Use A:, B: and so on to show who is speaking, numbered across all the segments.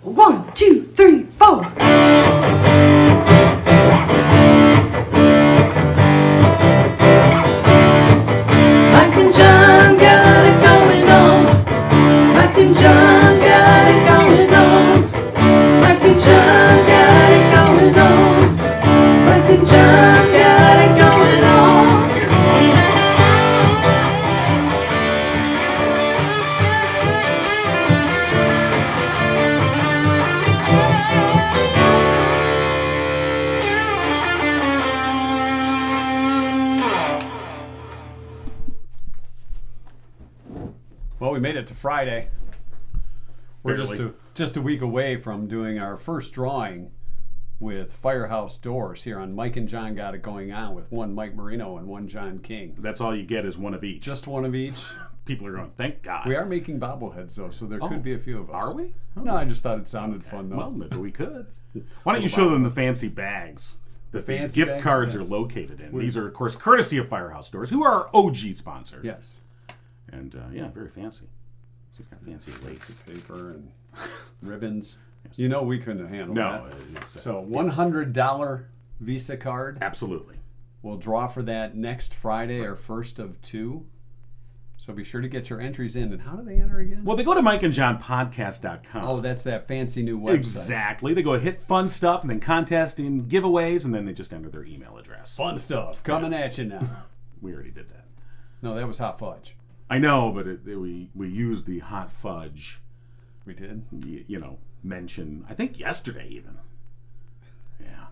A: 1, 2, 3, 4. Mike and John got it going on. Mike and John got it going on. Mike and John got it going on. Mike and John got it going on.
B: Well, we made it to Friday. We're
C: Barely.
B: just a week away from doing our first drawing with Firehouse Doors here on Mike and John Got It Going On with one Mike Marino and one John King.
C: That's all you get is one of each.
B: Just one of each.
C: People are going, thank God.
B: We are making bobbleheads, though, so there could be a few of us.
C: Are we? Oh.
B: No, I just thought it sounded fun, though.
C: Well, maybe we could. Why don't you show them the fancy bags that the
B: fancy
C: gift
B: bag?
C: cards
B: Yes.
C: are located in? These are, of course, courtesy of Firehouse Doors, who are our OG sponsor.
B: Yes.
C: And, yeah, very fancy. She's got fancy lace.
B: Paper and ribbons. You know we couldn't have handled
C: No.
B: that.
C: It's,
B: So $100 Visa card.
C: absolutely.
B: We'll draw for that next Friday, our first of two. So be sure to get your entries in. And how do they enter again?
C: Well, they go to mikeandjohnpodcast.com.
B: Oh, that's that fancy new website.
C: Exactly. They go hit fun stuff and then contest and giveaways, and then they just enter their email address.
B: Fun stuff coming at you now.
C: We already did that.
B: No, that was hot fudge.
C: I know, but we used the hot fudge,
B: We did.
C: mention, I think yesterday even. Yeah.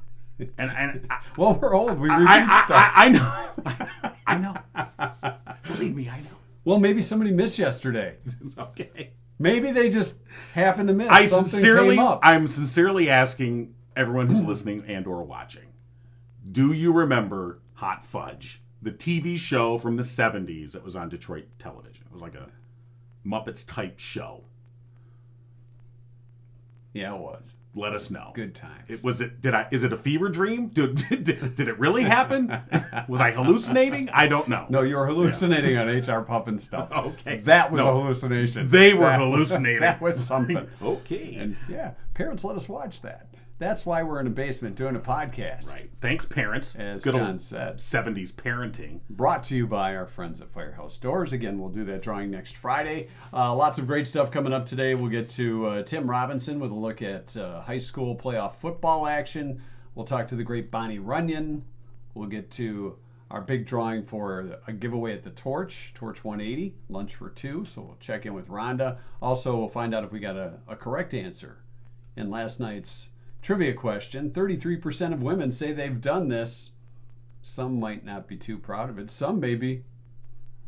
C: And
B: Well, we're old. We repeat stuff.
C: I know. I know. Believe me, I know.
B: Well, maybe somebody missed yesterday.
C: Okay.
B: Maybe they just happened to miss. Something came up.
C: I'm sincerely asking everyone who's listening and or watching, do you remember Hot Fudge? The TV show from the 70s that was on Detroit television. It was like a Muppets type show.
B: Yeah, it was.
C: Let us know.
B: Good times.
C: Is it a fever dream? Did it really happen? Was I hallucinating? I don't know.
B: No, you were hallucinating on HR Puffin stuff.
C: Okay.
B: That was
C: No.
B: a hallucination.
C: They were hallucinating.
B: That was something.
C: Okay.
B: And yeah, parents let us watch that. That's why we're in a basement doing a podcast.
C: Right. Thanks, parents.
B: As
C: Good
B: John
C: old
B: said.
C: 70s parenting.
B: Brought to you by our friends at Firehouse Doors. Again, we'll do that drawing next Friday. Lots of great stuff coming up today. We'll get to Tim Robinson with a look at high school playoff football action. We'll talk to the great Bonnie Runyan. We'll get to our big drawing for a giveaway at the Torch 180, lunch for two. So we'll check in with Rhonda. Also, we'll find out if we got a correct answer in last night's trivia question. 33% of women say they've done this. Some might not be too proud of it. Some may be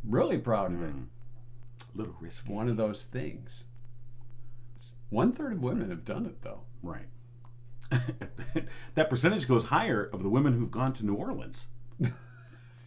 B: really proud of it.
C: A little risky.
B: One of those things. 1/3 of women have done it, though.
C: Right. That percentage goes higher of the women who've gone to New Orleans.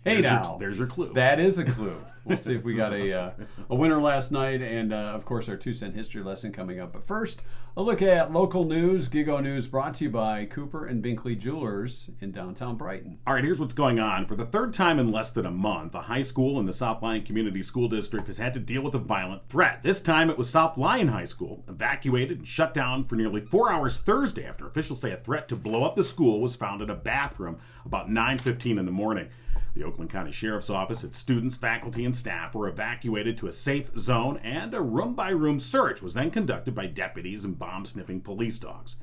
B: Hey,
C: There's your clue.
B: That is a clue. We'll see if we got a winner last night, and of course our 2-cent history lesson coming up. But first, a look at local news. Gigo News brought to you by Cooper and Binkley Jewelers in downtown Brighton.
C: All right, here's what's going on. For the third time in less than a month, a high school in the South Lyon Community School District has had to deal with a violent threat. This time it was South Lyon High School, evacuated and shut down for nearly 4 hours Thursday after officials say a threat to blow up the school was found in a bathroom about 9:15 in the morning. The Oakland County Sheriff's Office said students, faculty, and staff were evacuated to a safe zone, and a room-by-room search was then conducted by deputies and bomb-sniffing police dogs.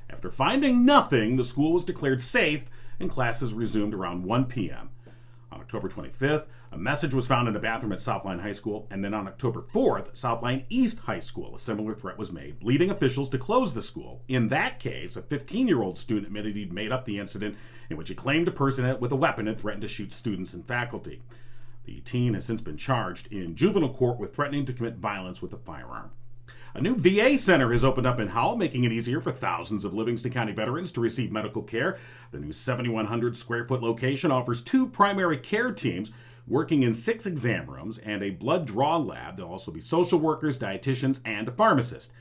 C: After finding nothing, the school was declared safe, and classes resumed around 1 p.m. On October 25th, a message was found in a bathroom at South Lyon High School, and then on October 4th, South Lyon East High School, a similar threat was made, leading officials to close the school. In that case, a 15-year-old student admitted he'd made up the incident in which he claimed a person with a weapon had threatened to shoot students and faculty. The teen has since been charged in juvenile court with threatening to commit violence with a firearm. A new VA center has opened up in Howell, making it easier for thousands of Livingston County veterans to receive medical care. The new 7,100 square foot location offers 2 primary care teams working in 6 exam rooms and a blood draw lab. There'll also be social workers, dietitians, and a pharmacist.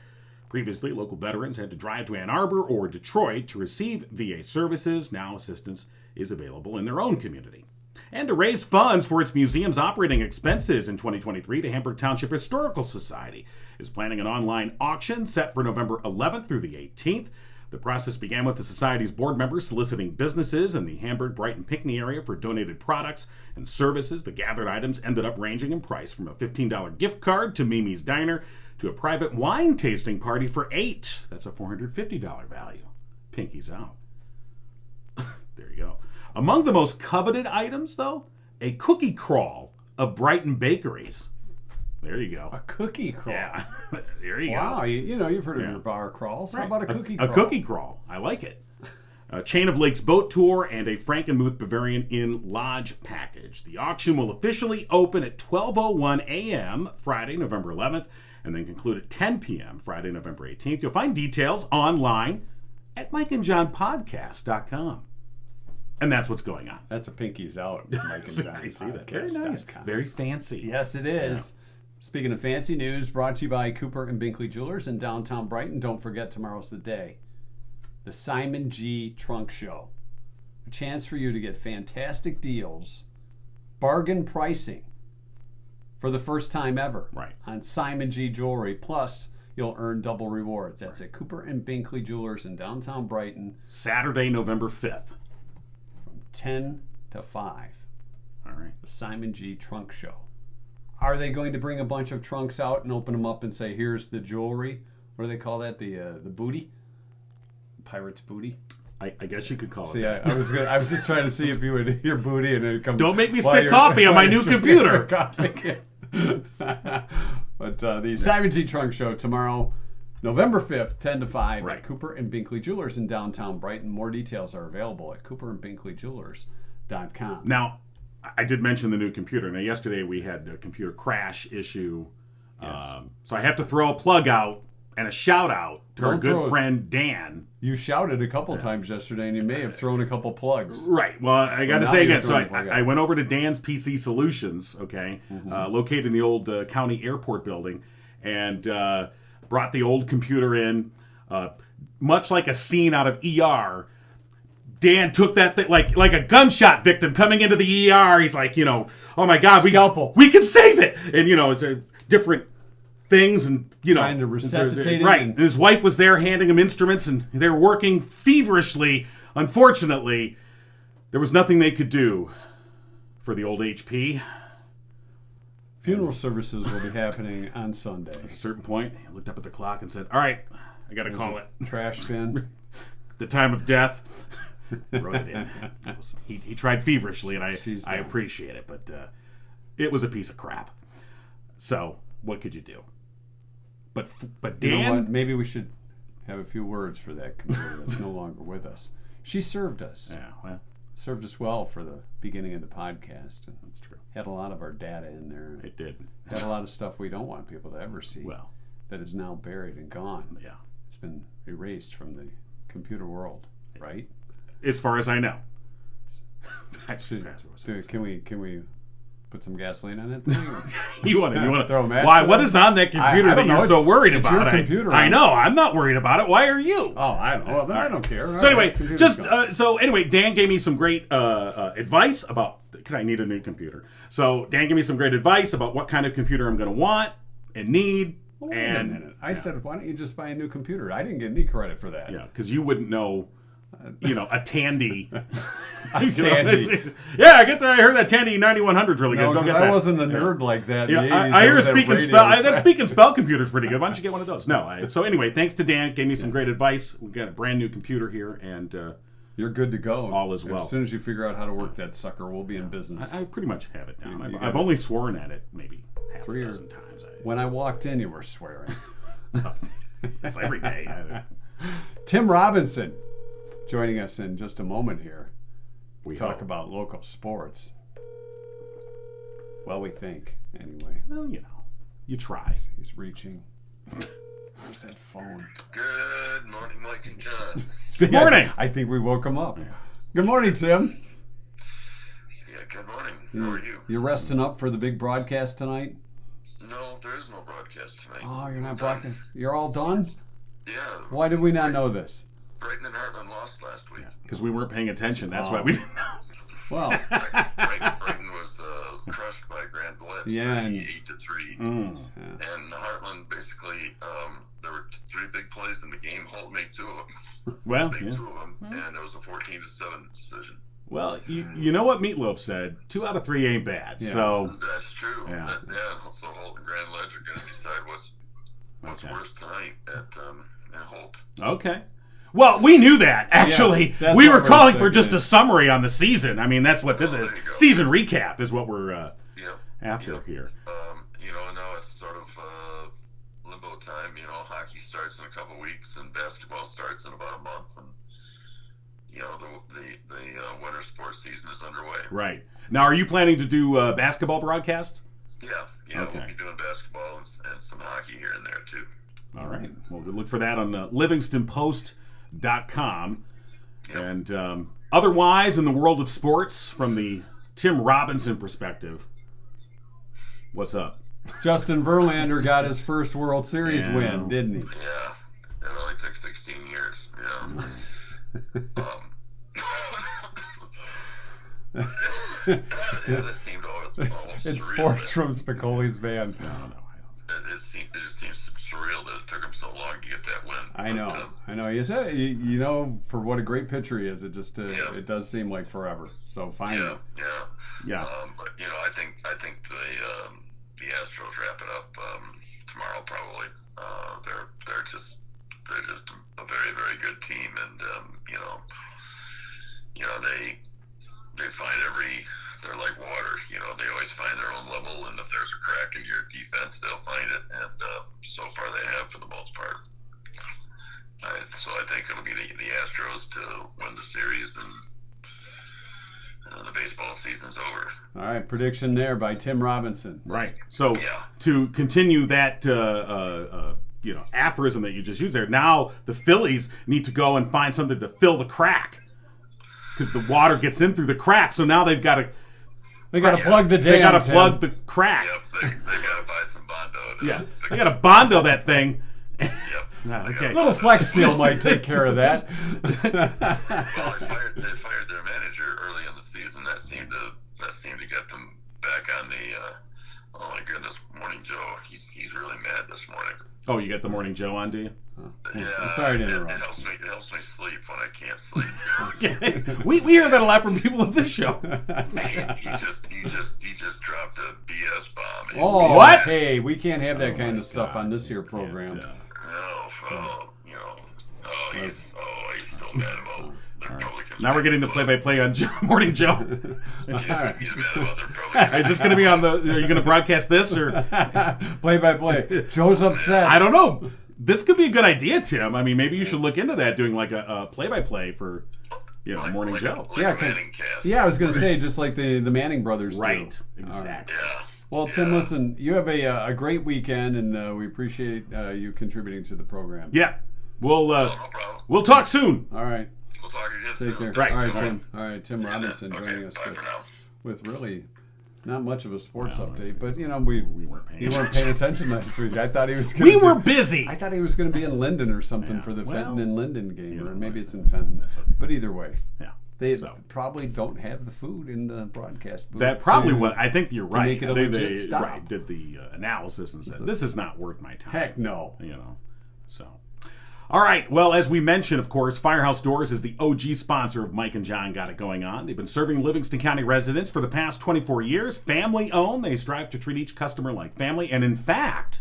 C: Previously, local veterans had to drive to Ann Arbor or Detroit to receive VA services. Now assistance is available in their own community. And to raise funds for its museum's operating expenses in 2023, the Hamburg Township Historical Society is planning an online auction set for November 11th through the 18th. The process began with the Society's board members soliciting businesses in the Hamburg, Brighton, Pinckney area for donated products and services. The gathered items ended up ranging in price from a $15 gift card to Mimi's Diner to a private wine tasting party for $8. That's a $450 value. Pinky's out. There you go. Among the most coveted items, though, a cookie crawl of Brighton bakeries. There you go.
B: A cookie crawl.
C: Yeah, there you go.
B: Wow, you've heard of your bar crawls. How about a cookie crawl?
C: A cookie crawl. I like it. A Chain of Lakes boat tour and a Frankenmuth Bavarian Inn lodge package. The auction will officially open at 12:01 a.m. Friday, November 11th, and then conclude at 10 p.m. Friday, November 18th. You'll find details online at mikeandjohnpodcast.com. And that's what's going on.
B: That's a Pinky's out. Mike and John
C: I see that. Very
B: podcast.
C: nice. Very fancy.
B: Yes, it is. Yeah. Speaking of fancy news, brought to you by Cooper and Binkley Jewelers in downtown Brighton. Don't forget, tomorrow's the day. The Simon G. Trunk Show. A chance for you to get fantastic deals, bargain pricing for the first time ever on Simon G. Jewelry. Plus, you'll earn double rewards. That's at Cooper and Binkley Jewelers in downtown Brighton.
C: Saturday, November 5th.
B: From 10 to 5.
C: All right.
B: The Simon G. Trunk Show. Are they going to bring a bunch of trunks out and open them up and say, here's the jewelry? What do they call that? The booty? Pirate's booty?
C: I guess you could call
B: it
C: that.
B: I was just trying to see if you would hear booty and it come.
C: Don't make me spit coffee on my new computer.
B: But the Simon G. Trunk Show tomorrow, November 5th, 10 to 5 at Cooper and Binkley Jewelers in downtown Brighton. More details are available at cooperandbinkleyjewelers.com.
C: Now, I did mention the new computer. Now, yesterday we had a computer crash issue. Yes. So I have to throw a plug out and a shout out to our good friend Dan.
B: You shouted a couple times yesterday, and you may have thrown a couple plugs.
C: Right. Well, I got to say again. So I went over to Dan's PC Solutions, located in the old county airport building, and brought the old computer in, much like a scene out of ER. Dan took that thing like a gunshot victim coming into the ER. He's like, oh my God, we can save it. And it's a different things and
B: trying to resuscitate it.
C: Right. And his wife was there handing him instruments and they were working feverishly. Unfortunately, there was nothing they could do for the old HP.
B: Funeral services will be happening on Sunday.
C: At a certain point, he looked up at the clock and said, all right, I got to call it.
B: Trash bin.
C: The time of death. Wrote it in. He tried feverishly, and I appreciate it, but it was a piece of crap. So what could you do? But Dan,
B: you know what? Maybe we should have a few words for that computer that's no longer with us. She served us.
C: Yeah, well,
B: served us well for the beginning of the podcast. And
C: that's true.
B: Had a lot of our data in there.
C: It did.
B: Had a lot of stuff we don't want people to ever see.
C: Well,
B: that is now buried and gone.
C: Yeah,
B: it's been erased from the computer world, right?
C: As far as I know.
B: Can we put some gasoline on it?
C: you want to
B: throw a match?
C: Why? What is on that computer that you're so worried about?
B: Your computer.
C: I know. I'm not worried about it. Why are you?
B: Oh, I don't know. Well, I don't care.
C: So anyway, Dan gave me some great advice about, because I need a new computer. So Dan gave me some great advice about what kind of computer I'm going to want and need.
B: Wait a minute. I said, why don't you just buy a new computer? I didn't get any credit for that.
C: Yeah, because you wouldn't know. A Tandy.
B: Tandy.
C: I heard that Tandy 9100 is really good.
B: Don't get that. I wasn't a nerd like that.
C: I hear Speak and Spell. That Speak and Spell computer is pretty good. Why don't you get one of those? No. So anyway, thanks to Dan. Gave me some great advice. We've got a brand new computer here, and
B: you're good to go.
C: All is well.
B: As soon as you figure out how to work that sucker, we'll be in business.
C: I pretty much have it down. I've only sworn at it maybe half a dozen times.
B: When I walked in, you were swearing.
C: That's every day.
B: Tim Robinson joining us in just a moment here.
C: We
B: talk about local sports. Well, we think, anyway.
C: Well, you try.
B: He's reaching. Where's that phone?
D: Good morning, Mike and John.
C: Good morning.
B: I think we woke him up. Yeah. Good morning, Tim.
D: Yeah, good morning. How are you?
B: You resting up for the big broadcast tonight?
D: No, there is no broadcast tonight.
B: Oh, you're not broadcasting? You're all done?
D: Yeah.
B: Why did we not know this?
D: Brighton and Heartland lost last week.
C: Because we weren't paying attention. That's why we didn't know.
B: Well,
D: Brighton was crushed by Grand Blanche,
B: Yeah, and-
D: 8-3. And Heartland basically, there were 3 big plays in the game. Holt made 2 of them.
C: Well,
D: Made
C: yeah.
D: 2 of them, and it was a 14-7 decision.
C: Well, you know what Meatloaf said? 2 out of 3 ain't bad.
B: Yeah.
C: So
D: That's true.
C: Yeah.
D: So Holt and Grand Ledge are going to decide what's
C: Okay.
D: worse tonight at Holt.
C: okay. Well, we knew that actually.
B: that's
C: We
B: what
C: were
B: we're
C: calling for just
B: thinking.
C: a summary on the season. I mean, that's what this is.
D: there you go.
C: Season recap is what we're
D: Yep.
C: after
D: Yep.
C: here.
D: Now it's sort of limbo time. Hockey starts in a couple weeks, and basketball starts in about a month, and the winter sports season is underway.
C: Right. Now, are you planning to do basketball broadcasts?
D: Yeah,
C: Okay.
D: we'll be doing basketball and some hockey here and there too.
C: All right. Well, look for that on livingstonpost.com.
D: Yep.
C: And otherwise, in the world of sports, from the Tim Robinson perspective, what's up?
B: Justin Verlander got his first World Series
C: Yeah.
B: win, didn't he?
D: Yeah, it only took 16 years. That seemed almost
B: It's
D: surreal.
B: sports from Spicoli's band.
C: No.
D: It just seems surreal that it took him so long to get that win.
B: I know. He said, for what a great pitcher he is, it just it does seem like forever. So finally,
C: Yeah.
D: But I think the Astros wrap it up tomorrow probably. They're just a very, very good team, and they find they're like water. They always find their own level, and if there's a crack in your defense, they'll find it. And so far, they have for the most part. So I think it'll be the Astros to win the series, and the baseball season's over.
B: all right, prediction there by Tim Robinson.
C: Right. So
D: Yeah.
C: to continue that, aphorism that you just used there, now the Phillies need to go and find something to fill the crack because the water gets in through the crack. So now they've got to
B: plug the dam.
C: they got to
B: Tim.
C: plug the crack.
D: Yep, they got to buy some Bondo. To
C: Yeah,
D: fix
C: they got to Bondo that thing.
D: Yep.
C: Okay.
B: A little Flex Seal might take care of that.
D: Well, they fired their manager early in the season. That seemed to get them back on the. Oh my goodness, Morning Joe. He's really mad this morning.
C: Oh, you got the Morning Joe on, do you?
D: Yeah,
B: I'm sorry to interrupt.
D: It helps me sleep when I can't sleep.
C: Okay. We hear that a lot from people of this show.
D: he just dropped a BS bomb.
B: Oh,
C: What?
B: Hey, we can't have that kind
C: my
B: of stuff
C: God.
B: on this here program.
D: He's still mad about the Republicans.
C: Now we're getting the play-by-play on Morning Joe.
D: He's mad about the Republicans.
C: Is this going to be on the? Are you going to broadcast this or?
B: Play by play. Joe's upset.
C: I don't know. This could be a good idea, Tim. I mean, maybe you should look into that, doing like a play-by-play for, Morning Joe.
D: Like a Manning cast.
B: Yeah, I was going to say just like the Manning brothers do.
C: Right.
B: All right.
C: Exactly.
D: Yeah.
B: Well, Tim, listen, you have a great weekend, and we appreciate you contributing to the program.
C: Yeah. We'll
D: No problem.
C: we'll talk soon.
B: All right.
D: We'll talk again
B: Take
D: soon.
B: care.
C: Right.
B: All right,
C: All right.
B: Tim. All right, Tim Robinson
D: Okay,
B: joining us
D: bye for now.
B: with really not much of a sports
C: No,
B: update, but we
C: weren't paying
B: you weren't
C: attention.
B: paying attention last week. I thought he was.
C: We were busy.
B: I thought he was going to be in Linden or something
C: Yeah,
B: for the
C: well,
B: Fenton and Linden game,
C: you know,
B: or maybe
C: that's
B: it's in Fenton.
C: That's okay.
B: But either way,
C: Yeah.
B: they
C: So.
B: probably don't have the food in the broadcast booth.
C: That probably
B: to-
C: what I think you're right.
B: make it a
C: they
B: legit stop.
C: right, did the analysis and said this is not worth my time.
B: Heck no.
C: So. All right. Well, as we mentioned, of course, Firehouse Doors is the OG sponsor of Mike and John Got It Going On. They've been serving Livingston County residents for the past 24 years. Family owned. They strive to treat each customer like family. And in fact,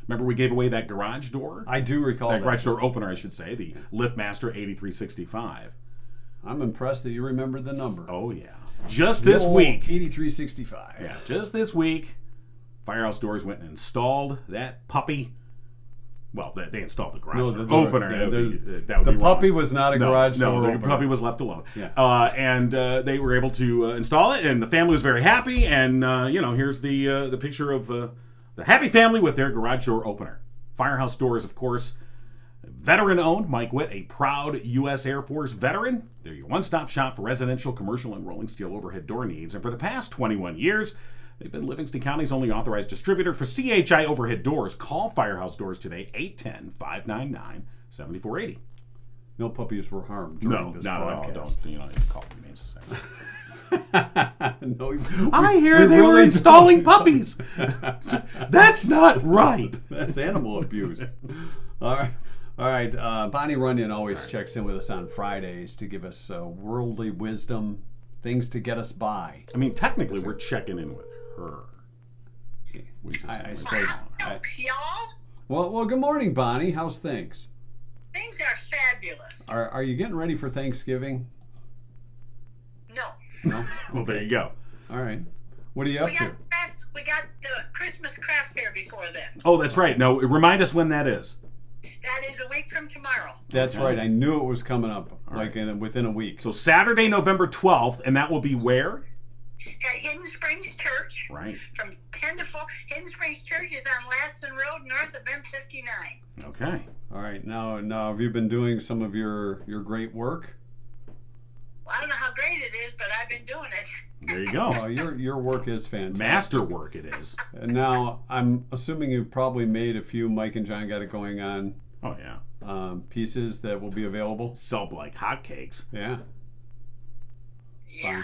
C: remember we gave away that garage door?
B: I do recall
C: That
B: that.
C: garage door opener, I should say, the LiftMaster 8365.
B: I'm impressed that you remembered the number.
C: Oh, yeah. Just this
B: The old
C: week.
B: 8365.
C: Yeah, just this week, Firehouse Doors went and installed that puppy. Well, they installed the garage door opener.
B: yeah,
C: That would be
B: the
C: wrong.
B: puppy was not a garage door
C: No, the
B: opener.
C: puppy was left alone.
B: Yeah.
C: And they were able to install it, and the family was very happy. And here's the picture of the happy family with their garage door opener. Firehouse Doors, of course, veteran-owned. Mike Witt, a proud U.S. Air Force veteran. They're your one-stop shop for residential, commercial, and rolling steel overhead door needs. And for the past 21 years, they've been Livingston County's only authorized distributor for CHI overhead doors. Call Firehouse Doors today, 810-599-7480.
B: No puppies were harmed
C: No,
B: during this
C: not at all.
B: broadcast.
C: Don't call the Humane Society.
B: No,
C: I hear
B: we
C: they were
B: really
C: installing
B: don't.
C: puppies. That's not right.
B: That's animal abuse. All right. Bonnie Runyan always checks in with us on Fridays to give us worldly wisdom, things to get us by.
C: I mean, technically, we're checking in with her. We just
B: I suppose.
E: Thanks, y'all.
B: Well, good morning, Bonnie. How's things?
E: Things are fabulous.
B: Are you getting ready for Thanksgiving?
E: No.
B: No.
C: Well, there you go.
B: All right. What are you up to?
E: We got the Christmas craft fair before then.
C: Oh, that's right. No, remind us when that is.
E: That is a week from tomorrow.
B: That's
C: Okay.
B: right. I knew it was coming up,
C: All right.
B: within a week.
C: So Saturday, November 12th, and that will be where?
E: At Hidden Springs Church.
C: Right.
E: From 10 to 4. Hidden Springs Church is on Latson Road, north of M59.
C: Okay.
B: All right. Now, have you been doing some of your great work?
E: Well, I don't know how great it is, but I've been doing it.
C: There you go.
B: Well, your work is fantastic.
C: Masterwork it is.
B: And now, I'm assuming you probably made a few Mike and John Got It Going On
C: Oh, yeah.
B: pieces that will be available.
C: Sell like hotcakes.
B: Yeah.
E: Yeah.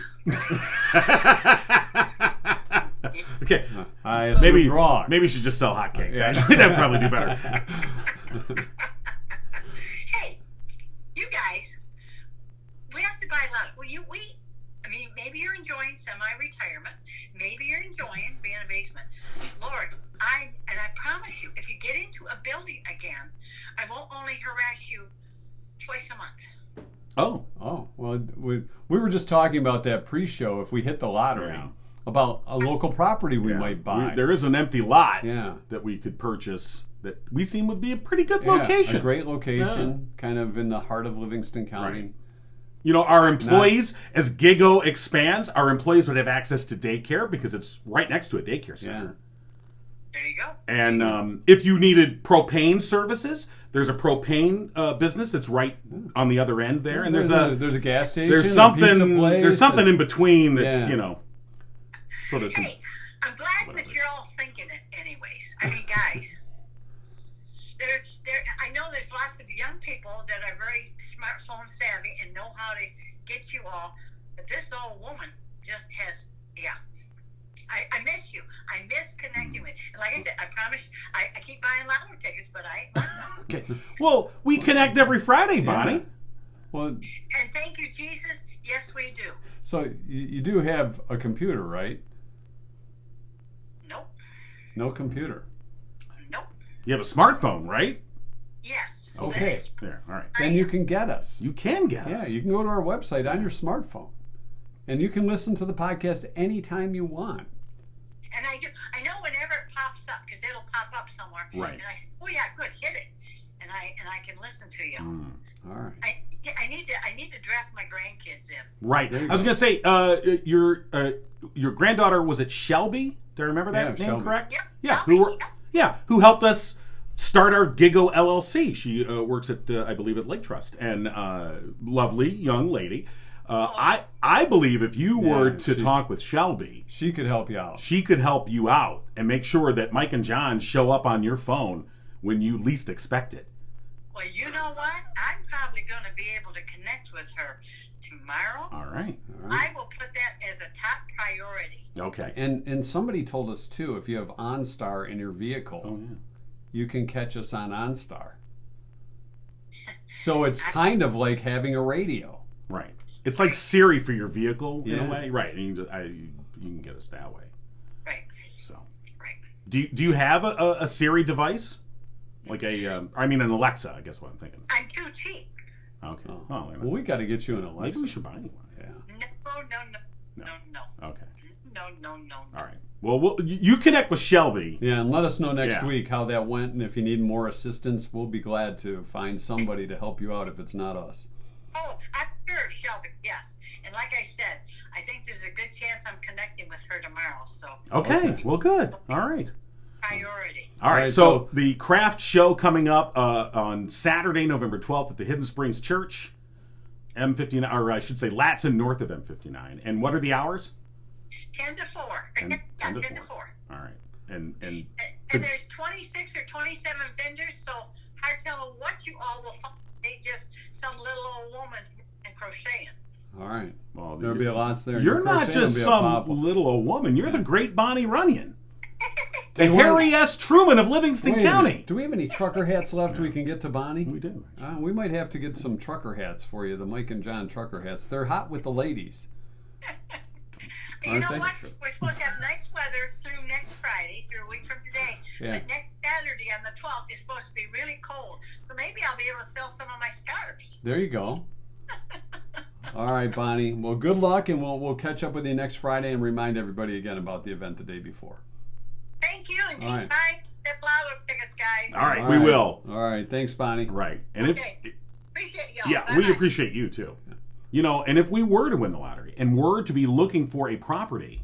C: Okay.
B: I assumed wrong.
C: Maybe you should just sell hotcakes.
B: Yeah.
C: Actually, that'd probably do better.
E: Hey, you guys, we have to buy a lot. I mean, maybe you're enjoying semi-retirement. Maybe you're enjoying being in a basement. Lord, I promise you, if you get into a building again, I won't only harass you twice a month.
C: Oh.
B: Oh, well, we were just talking about that pre-show. If we hit the lottery,
C: Yeah.
B: about a local property we
C: Yeah.
B: might buy.
C: There is an empty lot
B: Yeah.
C: that we could purchase that we seem would be a pretty good
B: Yeah,
C: location.
B: a great location, kind of in the heart of Livingston County.
C: Right. You know, our employees, as Gigo expands, our employees would have access to daycare because it's right next to a daycare center.
E: There you go.
C: And if you needed propane services, there's a propane business that's right on the other end there. And there's
B: a gas station.
C: there's
B: a
C: something
B: pizza place,
C: there's something in between that's
B: Yeah.
C: Sort of some.
E: Hey, I'm glad that you're all thinking it anyways. I mean, guys, I know there's lots of young people that are very smartphone savvy and know how to get you all, but this old woman just has, I miss you. I miss connecting with you. And like I said, I promise, I keep buying lottery tickets, but I want them.
C: Okay. Well, we connect every Friday, Bonnie.
B: Well,
E: And thank you, Jesus. Yes, we do.
B: so you do have a computer, right?
E: Nope.
B: No computer.
E: Nope.
C: You have a smartphone, right?
E: Yes.
B: Okay.
C: There. All right.
B: Then you can get us.
C: You can get
B: Yeah,
C: us.
B: you can go to our website on your smartphone, and you can listen to the podcast anytime you want.
E: And I do. I know whenever it pops up, because it'll pop up somewhere.
C: Right.
E: And I say, oh yeah, good, hit it. And I can listen to you.
B: All right.
E: I need to draft my grandkids in.
C: Right.
B: There you
C: I was
B: go.
C: going to say, your granddaughter, was it Shelby? Do I remember that
B: Yeah,
C: name
B: Shelby.
C: correct?
E: Yep.
C: Yeah.
E: Yep.
C: Who helped us start our Gigo LLC. She works at, I believe, at Lake Trust, and lovely young lady. I believe if you were to talk with Shelby,
B: She could help you out.
C: she could help you out and make sure that Mike and John show up on your phone when you least expect it.
E: Well, you know what? I'm probably going to be able to connect with her tomorrow.
C: All right.
E: I will put that as a top priority.
C: Okay.
B: And somebody told us too, if you have OnStar in your vehicle,
C: Oh, yeah.
B: you can catch us on OnStar. So it's kind of like having a radio.
C: Right. It's like Siri for your vehicle in
B: Yeah.
C: a way. Right. And you can get us that way.
E: Right.
C: So,
E: Right.
C: do you have a Siri device? Like an Alexa, I guess what I'm thinking.
E: I'm too cheap.
C: Okay.
B: Oh.
C: Well,
B: Well, we got to get you an
C: maybe
B: Alexa.
C: we should buy one.
B: Yeah.
E: No.
C: Okay.
E: No.
C: All right. Well, you connect with Shelby.
B: Yeah, and let us know next
C: Yeah.
B: week how that went, and if you need more assistance, we'll be glad to find somebody to help you out if it's not us.
E: Oh, I'm sure, Shelby, yes. And like I said, I think there's a good chance I'm connecting with her tomorrow, so
C: Okay. Well, good. All right.
E: priority.
C: All right.
B: right,
C: So the craft show coming up on Saturday, November 12th at the Hidden Springs Church, M59, or I should say Latson, north of M59. And what are the hours?
E: 10 to 4.
C: 10
E: 10
C: to
E: to
C: 4.
E: 4.
C: All right. And
E: And there's 26 or 27 vendors, so hard to tell what you all will find. They just some little old woman's and crocheting.
B: All right.
C: Well,
B: There'll be lots there.
C: You're not just some little old woman. You're the great Bonnie Runyan. The Harry S. Truman of Livingston County.
B: Do we have any trucker hats left we can get to Bonnie?
C: We do.
B: We might have to get some trucker hats for you, the Mike and John trucker hats. They're hot with the ladies.
E: You know what? We're supposed to have nice weather through next Friday, through a week from today.
B: Yeah.
E: But next Saturday on the 12th is supposed to be really cold. So maybe I'll be able to sell some of my scarves.
B: There you go. All right, Bonnie. Well, good luck, and we'll catch up with you next Friday and remind everybody again about the event the day before.
E: Thank you, and keep
B: All right.
E: buying the flower tickets, guys.
C: All right, we will.
B: All right, thanks, Bonnie.
C: Right. And
E: Okay. Appreciate y'all.
C: yeah,
E: Bye-bye.
C: we appreciate you too. You know, and if we were to win the lottery and were to be looking for a property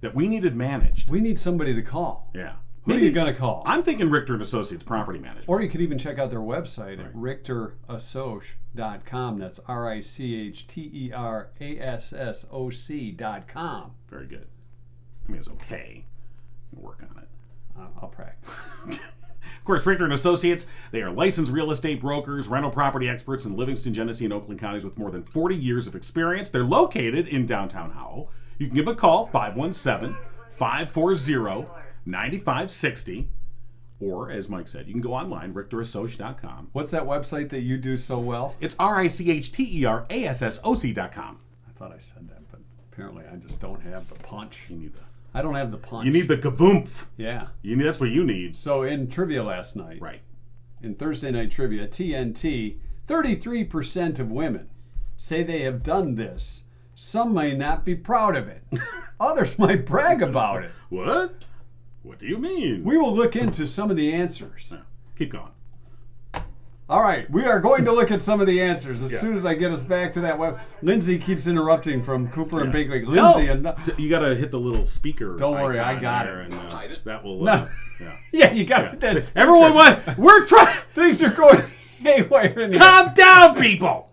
C: that we needed managed,
B: We need somebody to call.
C: yeah.
B: Who are you going to call?
C: I'm thinking Richter and Associates Property Management.
B: Or you could even check out their website at richterassoc.com. That's RICHTERASSOC.com.
C: Very good. I mean, it's okay. We'll work on it.
B: I'll practice.
C: Of course, Richter and Associates, they are licensed real estate brokers, rental property experts in Livingston, Genesee, and Oakland counties with more than 40 years of experience. They're located in downtown Howell. You can give a call, 517-540-9560. Or, as Mike said, you can go online, richterassoc.com.
B: What's that website that you do so well?
C: It's RICHTERASSOC.com.
B: I thought I said that, but apparently I just don't have the punch.
C: You need the
B: I don't have the punch.
C: You need the kavoomph.
B: Yeah.
C: That's what you need.
B: So in trivia last night,
C: Right.
B: in Thursday Night Trivia, TNT, 33% of women say they have done this. Some may not be proud of it. Others might brag about it.
C: What? What do you mean?
B: We will look into some of the answers.
C: Yeah. Keep going.
B: All right, we are going to look at some of the answers as
C: Yeah.
B: soon as I get us back to that web. Lindsay keeps interrupting from Cooper and Binkley.
C: No.
B: Lindsay,
C: You got to hit the little speaker.
B: Don't worry, I
C: icon
B: got
C: there,
B: it.
C: And, that will.
B: No.
C: Yeah.
B: yeah, you got that.
C: Everyone, we're trying.
B: Things are going haywire in here.
C: Calm down, people.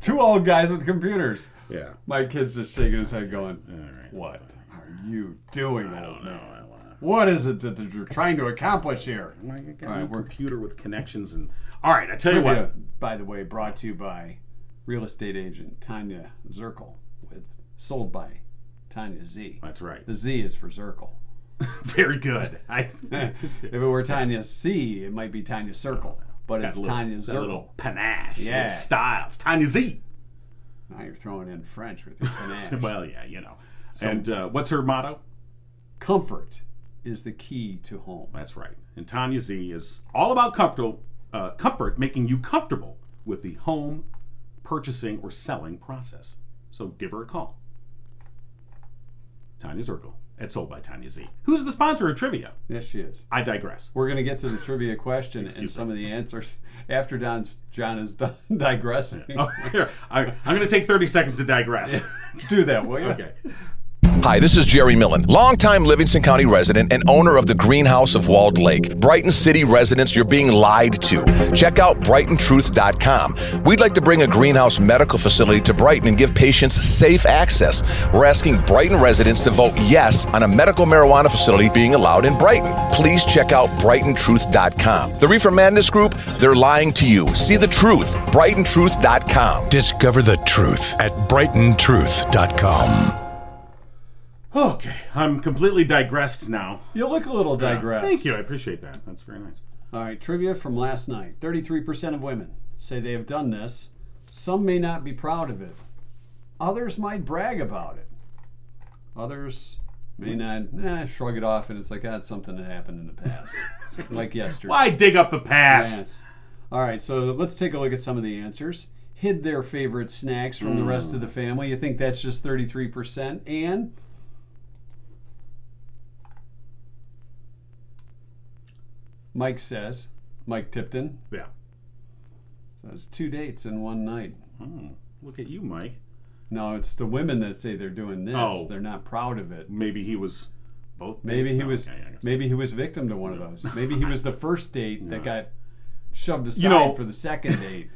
B: Two old guys with computers.
C: Yeah.
B: My kid's just shaking his head, going,
C: All right.
B: "What are you doing,
C: I
B: old
C: don't know.
B: man?
C: I want to.
B: What is it that you're trying to accomplish here?"
C: All
B: All right,
C: right,
B: we're
C: computer with connections and. All right, I tell you
B: Trivia,
C: what.
B: by the way, brought to you by real estate agent Tanya Zirkle, sold by Tanya Z.
C: That's right.
B: The Z is for Zirkle.
C: Very good.
B: If it were Tanya C, it might be Tanya Circle, but it's Tanya
C: That
B: Zirkle.
C: little panache.
B: Yes.
C: Little style. It's Tanya Z.
B: Now you're throwing in French with your panache.
C: Well, yeah, you know. And what's her motto?
B: Comfort is the key to home.
C: That's right. And Tanya Z is all about comfort, making you comfortable with the home purchasing or selling process. So give her a call. Tanya Zirkle at Sold by Tanya Z. Who's the sponsor of trivia?
B: Yes, she is.
C: I digress.
B: We're going to get to the trivia question and some of the answers after John is done digressing.
C: Oh, here, I'm going to take 30 seconds to digress.
B: Do that, will you?
C: Okay.
F: Hi, this is Jerry Millen, longtime Livingston County resident and owner of the Greenhouse of Walled Lake. Brighton City residents, you're being lied to. Check out BrightonTruth.com. We'd like to bring a greenhouse medical facility to Brighton and give patients safe access. We're asking Brighton residents to vote yes on a medical marijuana facility being allowed in Brighton. Please check out BrightonTruth.com. The Reefer Madness Group, they're lying to you. See the truth. BrightonTruth.com.
G: Discover the truth at BrightonTruth.com.
C: Okay, I'm completely digressed now.
B: You look a little digressed.
C: Thank you, I appreciate that. That's very nice.
B: All right, trivia from last night. 33% of women say they have done this. Some may not be proud of it. Others might brag about it. Others may not shrug it off and it's like, that's something that happened in the past. Like yesterday.
C: Why dig up the past?
B: Yes. All right, so let's take a look at some of the answers. Hid their favorite snacks from the rest of the family. You think that's just 33%? And Mike Tipton
C: Yeah.
B: says 2 dates in one night.
C: Oh, look at you, Mike.
B: No, it's the women that say they're doing this.
C: Oh.
B: They're not proud of it.
C: Maybe he was both.
B: Maybe
C: dates?
B: he
C: No,
B: was.
C: okay, I guess.
B: Maybe he was victim to one of those. Maybe he was the first date that got shoved aside for the second date.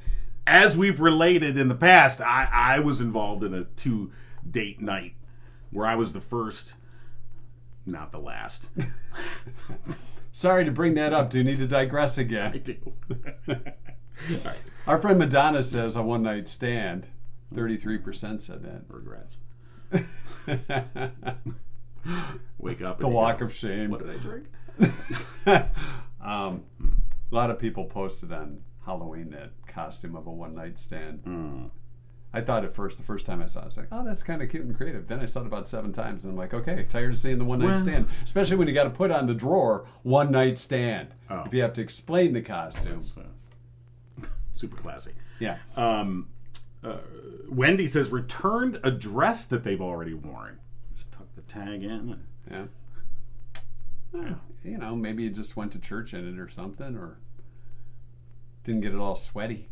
C: As we've related in the past, I was involved in a 2-date night where I was the first, not the last.
B: Sorry to bring that up. Do you need to digress
C: I
B: again?
C: do.
B: Our friend Madonna says a one-night stand. 33% said that.
C: Regrets. Wake up.
B: The walk of shame.
C: What did I drink?
B: A lot of people posted on Halloween that costume of a one-night stand. I thought at first, the first time I saw it, I was like, oh, that's kind of cute and creative. Then I saw it about 7 times, and I'm like, okay, tired of seeing the one-night stand. Especially when you got to put on the drawer, one-night stand.
C: Oh.
B: If you have to explain the costume.
C: Super classy.
B: Yeah.
C: Wendy says, returned a dress that they've already worn. Just tuck the tag in.
B: Yeah. You know, maybe you just went to church in it or something, or didn't get it all sweaty.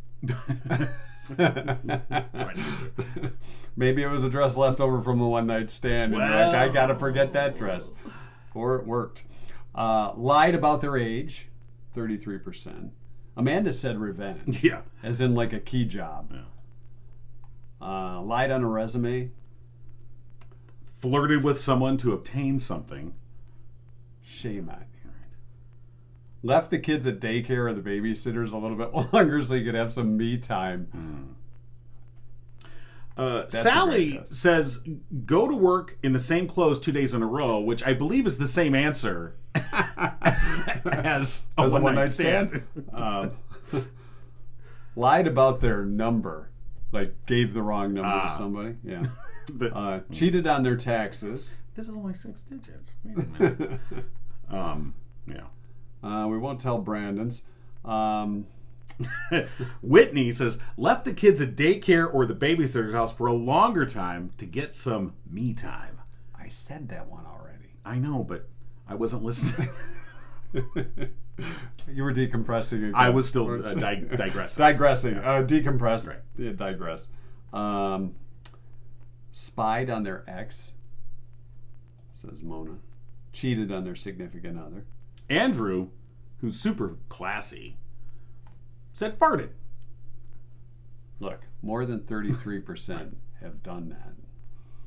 B: Maybe it was a dress left over from a one-night stand, and you're like, I gotta forget that dress. Or it worked. Lied about their age, 33%. Amanda said revenge.
C: Yeah.
B: As in like a key job.
C: Yeah.
B: Lied on a resume.
C: Flirted with someone to obtain something.
B: Shame on you. Left the kids at daycare or the babysitters a little bit longer so you could have some me time.
C: Sally says, go to work in the same clothes 2 days in a row, which I believe is the same answer as a one-night stand.
B: Lied about their number. Like gave the wrong number to somebody. Yeah. Cheated on their taxes.
C: This is only 6 digits. Wait a minute. Yeah.
B: We won't tell Brandon's.
C: Whitney says, left the kids at daycare or the babysitter's house for a longer time to get some me time.
B: I said that one already.
C: I know, but I wasn't listening.
B: You were decompressing again.
C: I was still digressing.
B: Decompress.
C: Right.
B: Yeah, digress. Spied on their ex, says Mona. Cheated on their significant other.
C: Andrew, who's super classy, said farted.
B: Look, more than 33% have done that.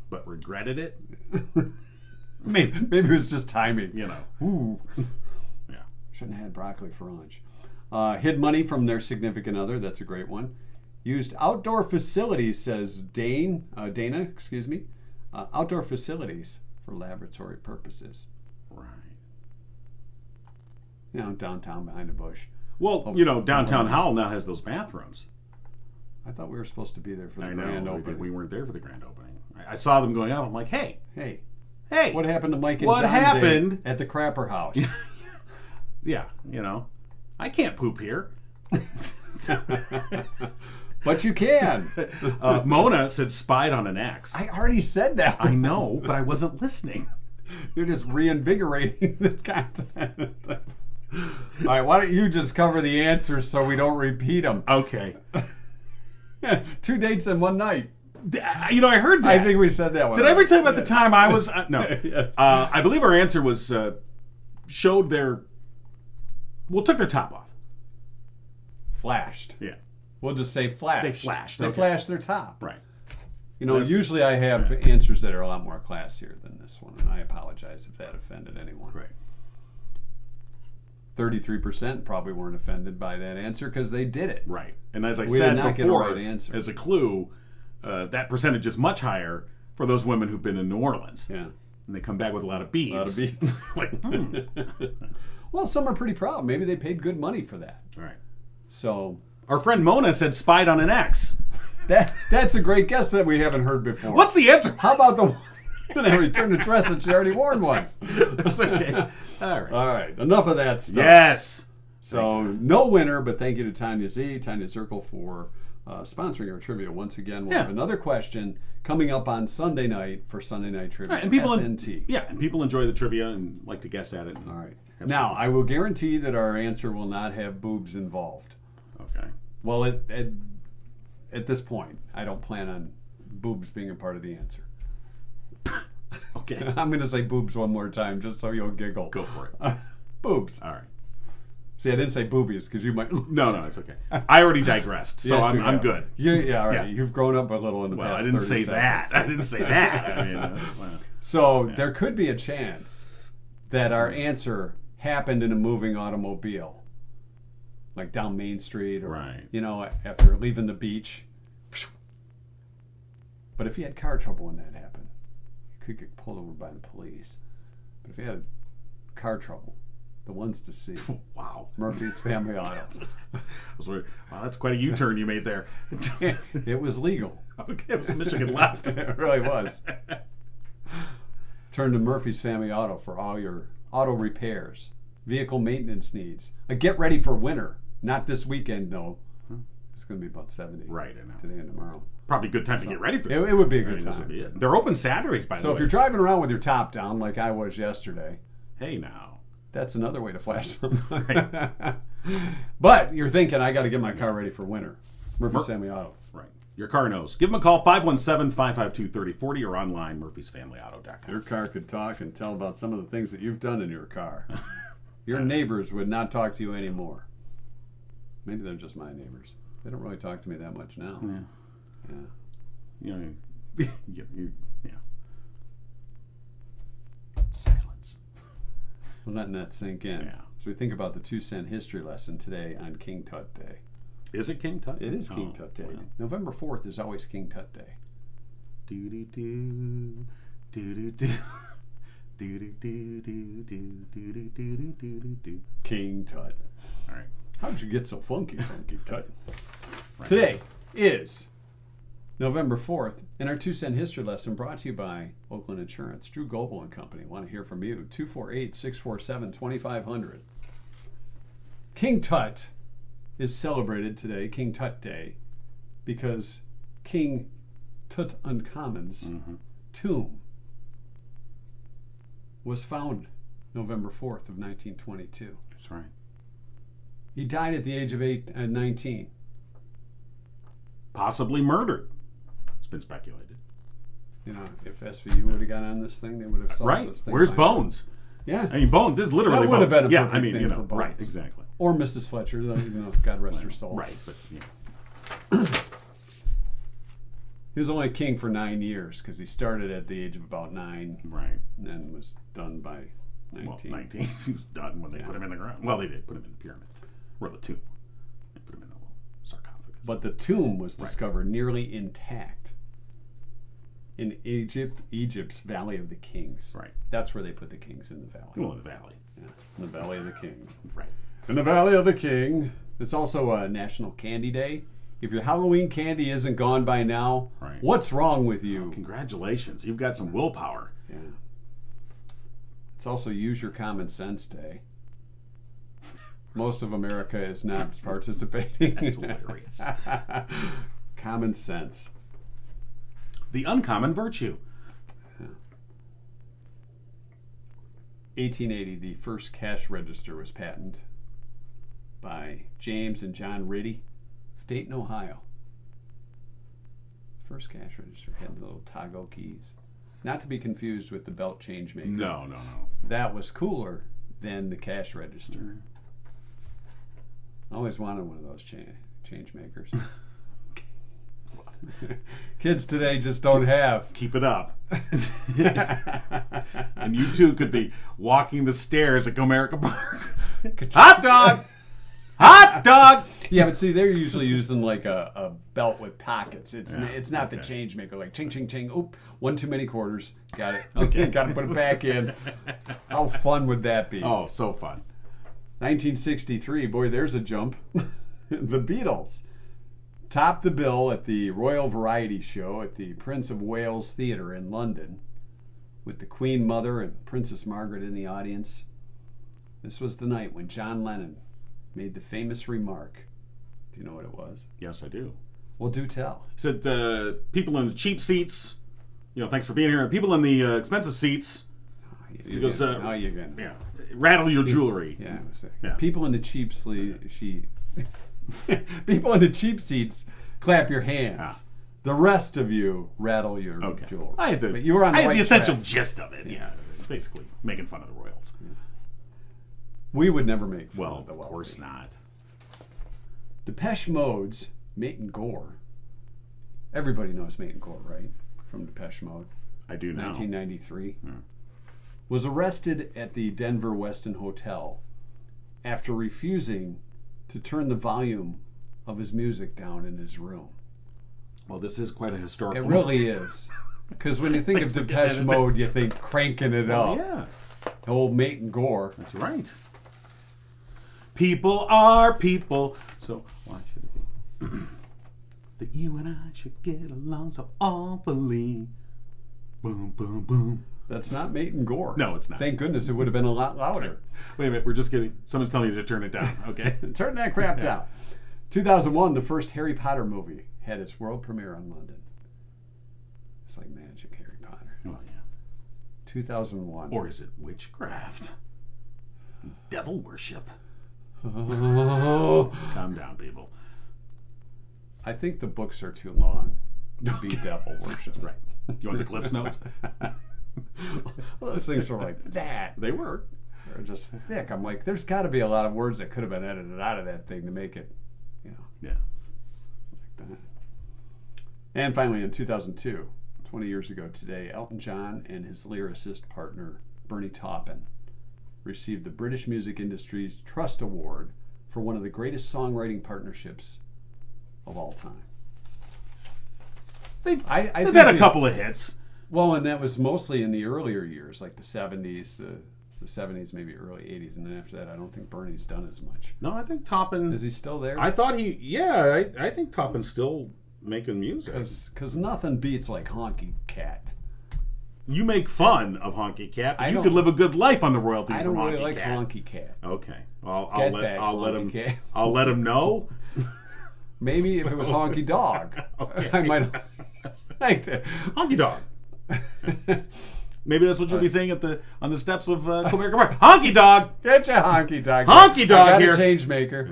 C: But regretted it?
B: Maybe it was just timing.
C: You know.
B: Ooh.
C: Yeah.
B: Shouldn't have had broccoli for lunch. Hid money from their significant other. That's a great one. Used outdoor facilities, says Dana, outdoor facilities for laboratory purposes.
C: Right.
B: You know, downtown behind a bush.
C: Well, downtown Howell now has those bathrooms.
B: I thought we were supposed to be there for the
C: I
B: grand
C: know.
B: opening.
C: We weren't there for the grand opening. I saw them going out. I'm like, hey.
B: What happened to Mike and
C: What
B: John
C: happened?
B: Day at the Crapper House?
C: Yeah, I can't poop here.
B: But you can.
C: Mona said spied on an ex.
B: I already said that.
C: I know, but I wasn't listening.
B: You're just reinvigorating this content. All right, why don't you just cover the answers so we don't repeat them?
C: Okay.
B: 2 dates in one night.
C: I heard that.
B: I think we said that one.
C: Did I ever tell you about the time I was... no.
B: Yes.
C: I believe our answer was took their top off.
B: Flashed.
C: Yeah.
B: We'll just say flashed.
C: They flashed.
B: They
C: Okay.
B: flashed their top.
C: Right.
B: Usually I have answers that are a lot more classier than this one, and I apologize if that offended anyone.
C: Right.
B: 33% probably weren't offended by that answer because they did it.
C: Right. And as I
B: We
C: said
B: did not
C: before,
B: get a right answer.
C: as a clue, that percentage is much higher for those women who've been in New Orleans.
B: Yeah.
C: And they come back with a lot of beads.
B: A lot of beads.
C: Like,
B: Well, some are pretty proud. Maybe they paid good money for that.
C: All right.
B: So
C: Our friend Mona said spied on an ex.
B: that's a great guess that we haven't heard before.
C: What's the answer?
B: How about the one that returned a dress that she already worn once?
C: That's okay. All right.
B: All right, enough of that stuff.
C: Yes.
B: So no winner, but thank you to Tanya Z, Tanya Zirkle for sponsoring our trivia once again. We'll have another question coming up on Sunday night for Sunday Night Trivia.
C: Right, and people
B: SNT.
C: and people enjoy the trivia and like to guess at it.
B: All right. Now, I will guarantee that our answer will not have boobs involved.
C: Okay.
B: Well, at this point, I don't plan on boobs being a part of the answer.
C: Okay.
B: I'm going to say boobs one more time just so you'll giggle.
C: Go for it.
B: Boobs.
C: All right.
B: See, I didn't say boobies because you might.
C: No, it's okay. I already digressed, so
B: Yes, you
C: I'm
B: have.
C: good.
B: Yeah, all right.
C: Yeah.
B: You've grown up a little in the
C: Well,
B: past
C: I didn't
B: 30
C: say
B: seconds.
C: that. I didn't say that. I mean, that's,
B: So there could be a chance that our answer happened in a moving automobile. like down Main Street, or
C: Right.
B: you know, after leaving the beach. But if you had car trouble when that happened, you could get pulled over by the police. But if you had car trouble, the ones to see.
C: Wow.
B: Murphy's Family Auto.
C: Wow, that's quite a U-turn you made there.
B: It was legal.
C: Okay, it was Michigan left.
B: It really was. Turn to Murphy's Family Auto for all your auto repairs, vehicle maintenance needs. Get ready for winter. Not this weekend, no. It's going to be about 70.
C: Right, I know.
B: Today and tomorrow.
C: Probably a good time to get ready for
B: It would be a good
C: This
B: time.
C: would be it. They're open Saturdays, by the way.
B: So if you're driving around with your top down, like I was yesterday,
C: Hey, now.
B: that's another way to flash something. But you're thinking, I got to get my car ready for winter. Murphy's Family Auto.
C: Right. Your car knows. Give them a call, 517-552-3040, or online, murphysfamilyauto.com.
B: Your car could talk and tell about some of the things that you've done in your car. Your neighbors would not talk to you anymore. Maybe they're just my neighbors. They don't really talk to me that much now.
C: Yeah.
B: Yeah.
C: You know, yeah. Silence.
B: We're letting that sink in.
C: Yeah.
B: So we think about the 2-cent history lesson today on King Tut Day.
C: Is it King Tut?
B: It is King Tut Day.
C: Well.
B: November 4th is always King Tut Day.
C: Do-do-do, do-do-do, do-do-do, do-do-do.
B: King Tut.
C: All right.
B: How'd you get so funky, Tut?
C: Right.
B: Today is November 4th, and our 2-cent history lesson brought to you by Oakland Insurance. Drew Goebel and Company want to hear from you. 248-647-2500. King Tut is celebrated today, King Tut Day, because King Tutankhamun's tomb was found November 4th of 1922.
C: That's right.
B: He died at the age of 19.
C: Possibly murdered. It's been speculated.
B: You know, if SVU would have got on this thing, they would have solved
C: Right.
B: this thing.
C: Where's
B: by
C: Bones?
B: now. Yeah.
C: I mean, Bones. This is literally
B: That would have
C: Bones.
B: been a
C: Yeah,
B: perfect
C: I mean,
B: name
C: you know,
B: for Bones.
C: right, exactly.
B: Or Mrs. Fletcher, though, even though God rest her soul.
C: Right, but yeah.
B: He was only king for 9 years because he started at the age of about 9
C: Right.
B: and then was done by 19.
C: Well, 19. He was done when they put him in the ground. Well, they did put him in the pyramids. Or the tomb. They put him in the little sarcophagus.
B: But the tomb was discovered nearly intact in Egypt's Valley of the Kings.
C: Right.
B: That's where they put the kings, in the valley.
C: Well, in the valley.
B: Yeah, in the Valley of the King.
C: Right.
B: In the Valley of the King. It's also a National Candy Day. If your Halloween candy isn't gone by now,
C: Right.
B: what's wrong with you?
C: Congratulations. You've got some willpower.
B: Yeah. It's also Use Your Common Sense Day. Most of America is not participating.
C: That's hilarious.
B: Common sense.
C: The uncommon virtue.
B: 1880, the first cash register was patented by James and John Riddy of Dayton, Ohio. First cash register had the little toggle keys. Not to be confused with the belt change maker.
C: No.
B: That was cooler than the cash register. I always wanted one of those change makers. Kids today just don't have.
C: Keep it up. And you too could be walking the stairs at Comerica Park. Hot dog! Hot dog!
B: Yeah, but see, they're usually using like a belt with pockets. It's
C: Yeah,
B: it's not the
C: okay.
B: change maker. Like ching, ching, ching. Oop, one too many quarters. Got it. Okay, got to put it back in. How fun would that be?
C: Oh, so fun.
B: 1963. Boy, there's a jump. The Beatles topped the bill at the Royal Variety Show at the Prince of Wales Theatre in London, with the Queen Mother and Princess Margaret in the audience. This was the night when John Lennon made the famous remark. Do you know what it was?
C: Yes, I do.
B: Well, do tell.
C: He said, people in the cheap seats, thanks for being here. People in the expensive seats, goes,
B: now you again.
C: yeah, rattle your jewelry.
B: Yeah, it was,
C: Yeah.
B: People in the cheap people in the cheap seats, clap your hands.
C: Ah.
B: The rest of you rattle your
C: Okay.
B: jewelry.
C: I had
B: But you were on
C: the
B: the right
C: essential
B: track.
C: gist of it. Yeah, basically making fun of the royals.
B: We would never make fun
C: Well,
B: of the
C: of
B: wealthy.
C: course not.
B: Depeche Mode's Mate and Gore. Everybody knows Mate and Gore, right? From Depeche Mode.
C: I do now.
B: 1993. Was arrested at the Denver Westin Hotel after refusing to turn the volume of his music down in his room.
C: Well, this is quite a historical.
B: It really is. Because when you think of Depeche Mode, you think cranking it up.
C: Yeah.
B: Old Mate and Gore.
C: That's right. People are people. So why should it be that you and I should get along so awfully? Boom, boom, boom.
B: That's not Mate and Gore.
C: No, it's not.
B: Thank goodness it would have been a lot louder.
C: Wait a minute, we're just kidding. Someone's telling you to turn it down, okay?
B: Turn that crap down. 2001, the first Harry Potter movie had its world premiere on London. It's like magic, Harry Potter.
C: Oh, yeah.
B: 2001.
C: Or is it witchcraft? Devil worship?
B: Oh.
C: Calm down, people.
B: I think the books are too long to be devil worship.
C: Right. You want the Cliff's Notes?
B: Well, those things were like that.
C: They were.
B: They're just thick. I'm like, there's got to be a lot of words that could have been edited out of that thing to make it,
C: Yeah.
B: like that. And finally, in 2002, 20 years ago today, Elton John and his lyricist partner, Bernie Taupin, received the British music industry's Trust Award for one of the greatest songwriting partnerships of all time.
C: They've
B: I think
C: had a couple of hits.
B: Well, and that was mostly in the earlier years, like the 70s, the 70s, maybe early 80s, and then after that, I don't think Bernie's done as much.
C: No, I think Taupin...
B: Is he still there?
C: I thought I think Taupin's still making music.
B: Because nothing beats like Honky Cat.
C: You make fun of Honky Cat, but
B: I
C: you
B: don't-
C: could live a good life on the royalties
B: I
C: from
B: don't
C: Honky
B: really like
C: Cat.
B: Honky Cat.
C: Okay, I'll
B: Get
C: let
B: back, Honky Cat.
C: I'll let him know.
B: Maybe if it was Honky Dog,
C: Okay.
B: I might like that.
C: Honky Dog. Maybe that's what you'll be saying on the steps of Comerica Park. Honky Dog.
B: Get your Honky Dog.
C: Honky Dog
B: I got
C: here.
B: a change maker.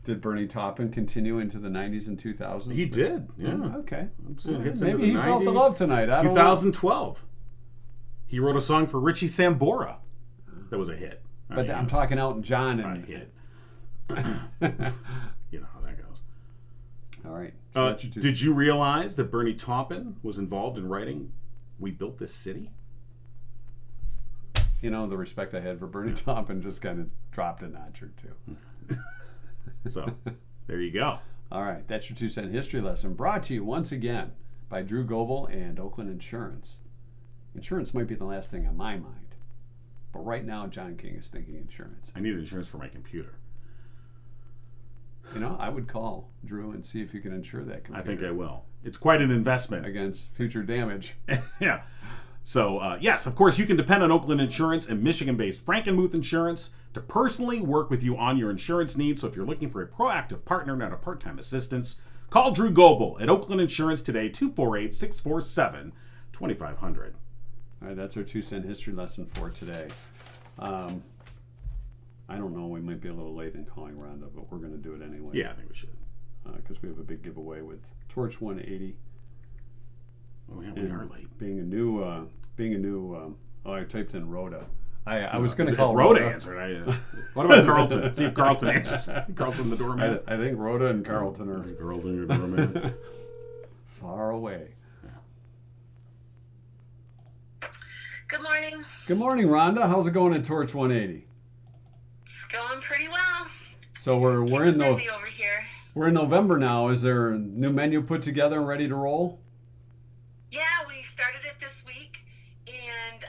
B: Did Bernie Taupin continue into the 90s and 2000s?
C: He did. Yeah.
B: Okay.
C: Hits into
B: Maybe
C: the
B: he felt the
C: 90s.
B: love tonight. I don't know.
C: 2012. He wrote a song for Richie Sambora. That was a hit.
B: But I'm talking Elton John
C: a
B: and
C: hit. You know how that goes.
B: all right. So that's your two-
C: Did you realize that Bernie Taupin was involved in writing "We Built This City"?
B: You know, the respect I had for Bernie Taupin just kind of dropped a notch or two.
C: So there you go.
B: All right, that's your 2-cent history lesson, brought to you once again by Drew Goebel and Oakland Insurance. Insurance might be the last thing on my mind, but right now John King is thinking insurance.
C: I need insurance for my computer.
B: You know, I would call Drew and see if you can insure that
C: I
B: computer
C: think I will. It's quite an investment.
B: against future damage.
C: Yeah. So, yes, of course, you can depend on Oakland Insurance and Michigan-based Frankenmuth Insurance to personally work with you on your insurance needs. So if you're looking for a proactive partner, not a part-time assistance, call Drew Goebel at Oakland Insurance today, 248-647-2500.
B: All right, that's our 2-cent history lesson for today. I don't know, we might be a little late in calling Rhonda, but we're going to do it anyway.
C: Yeah, I think we should.
B: Because we have a big giveaway with Torch 180.
C: Oh, yeah, we are late.
B: Being a new, I typed in Rhoda. I was going to
C: If
B: call
C: Rhoda
B: Rhoda.
C: answered. What about Carlton? See if Carlton answers. Carlton, the doorman.
B: I think Rhoda and Carlton are
C: Carlton, your doorman.
B: far away.
E: Good morning.
B: Good morning, Rhonda. How's it going at Torch 180?
E: It's going pretty well.
B: So we're in
E: Busy over here.
B: we're in November now. Is there a new menu put together and ready to roll?
E: Yeah, we started it this week, and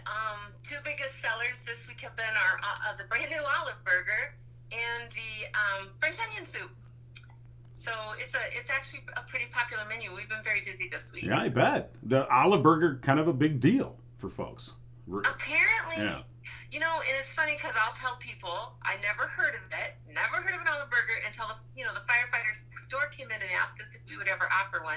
E: two biggest sellers this week have been our the brand new olive burger and the French onion soup. So it's actually a pretty popular menu. We've been very busy this week.
C: Yeah, I bet. The olive burger, kind of a big deal for folks.
E: Apparently,
C: Yeah.
E: you know, and it's funny because I'll tell people I never heard of it, never heard of an olive burger until the firefighters next door came in and asked us if we would ever offer one.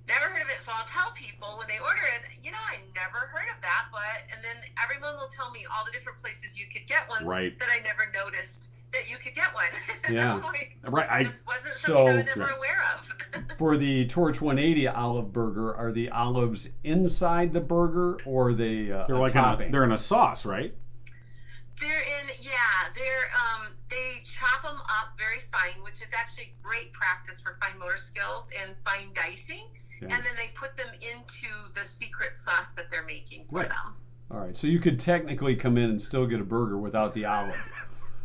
E: Never heard of it, so I'll tell people when they order it, I never heard of that, and then everyone will tell me all the different places you could get one
C: Right.
E: that I never noticed that you could get one.
B: Yeah.
E: I'm like,
C: Right,
E: it just wasn't something I was ever aware of.
B: For the Torch 180 olive burger, are the olives inside the burger or they
C: They're like
B: topping?
C: they're in a sauce, right?
E: They chop them up very fine, which is actually great practice for fine motor skills and fine dicing.
B: Yeah.
E: And then they put them into the secret sauce that they're making for
C: Right.
E: them.
B: All right, so you could technically come in and still get a burger without the olive.